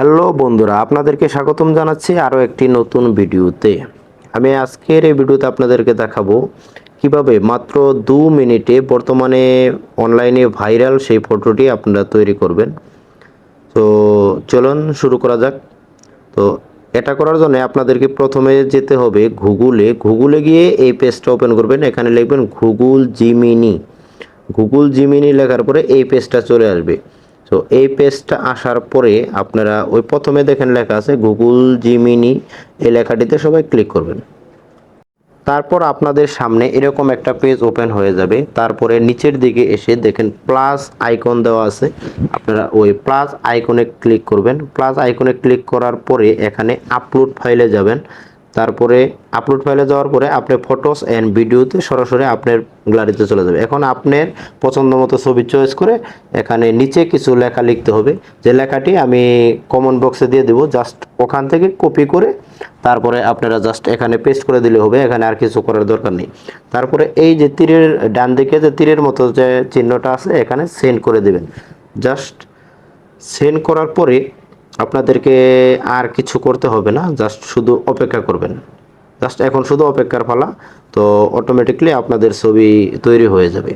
Hello বন্ধুরা, আপনাদেরকে স্বাগতম জানাচ্ছি আরও একটি নতুন ভিডিওতে। আমি আজকের এই ভিডিওতে আপনাদেরকে দেখাবো কিভাবে মাত্র 2 মিনিটে বর্তমানে অনলাইনে ভাইরাল সেই ফটোটি আপনারা তৈরি করবেন। তো চলুন শুরু করা যাক। তো এটা করার জন্য আপনাদেরকে প্রথমে যেতে হবে গুগলে গিয়ে এই পেজটা ওপেন করবেন। এখানে লিখবেন গুগল জিমিনি লেখার পরে এই পেজটা চলে আসবে। তো এই পেজটা আসার পরে আপনারা ওই প্রথমে দেখেন লেখা আছে গুগল জিমিনি, এই লেখাটিতে সবাই ক্লিক করবেন। তারপর আপনাদের সামনে এরকম একটা পেজ ওপেন হয়ে যাবে। তারপরে নিচের দিকে এসে দেখেন প্লাস আইকন দেওয়া আছে, আপনারা ওই প্লাস আইকনে ক্লিক করবেন। প্লাস আইকনে ক্লিক করার পরে এখানে আপলোড ফাইলে যাবেন। তারপরে আপলোড ফাইলে যাওয়ার পরে আপনি ফটোস অ্যান্ড ভিডিওতে সরাসরি আপনার গ্যালারিতে চলে যাবে। এখন আপনার পছন্দ মতো ছবি চয়েস করে এখানে নিচে কিছু লেখা লিখতে হবে, যে লেখাটি আমি কমেন্ট বক্সে দিয়ে দেবো। জাস্ট ওখান থেকে কপি করে তারপরে আপনারা জাস্ট এখানে পেস্ট করে দিলে হবে, এখানে আর কিছু করার দরকার নেই। তারপরে এই যে তীরের ডান দিকে যে তীরের মতো যে চিহ্নটা আছে এখানে সেন্ড করে দেবেন। জাস্ট সেন্ড করার পরে আপনাদেরকে আর কিছু করতে হবে না, জাস্ট শুধু অপেক্ষা করবেন। জাস্ট এখন শুধু অপেক্ষার পালা। তো অটোমেটিকলি আপনাদের ছবি তৈরি হয়ে যাবে।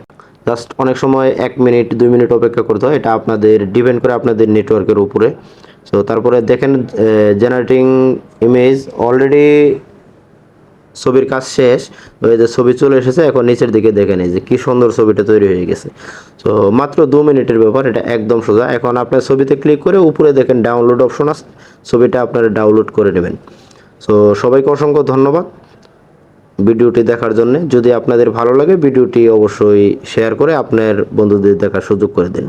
জাস্ট অনেক সময় 1 মিনিট 2 মিনিট অপেক্ষা করতে হয়, এটা আপনাদের ডিপেন্ড করে আপনাদের নেটওয়ার্কের উপরে। সো তারপরে দেখেন জেনারেটিং ইমেজ অলরেডি ছবির কাজ শেষ। ওই যে ছবি চলে এসেছে, এখন নিচের দিকে দেখেন এই যে কি সুন্দর ছবিটা তৈরি হয়ে গেছে। তো মাত্র 2 মিনিটের ব্যাপার, এটা একদম সোজা। এখন আপনার ছবিতে ক্লিক করে উপরে দেখেন ডাউনলোড অপশন আছে, ছবিটা আপনারা ডাউনলোড করে নেবেন। সো সবাইকে অসংখ্য ধন্যবাদ ভিডিওটি দেখার জন্য। যদি আপনাদের ভালো লাগে ভিডিওটি অবশ্যই শেয়ার করে আপনার বন্ধুদের দেখার সুযোগ করে দিন।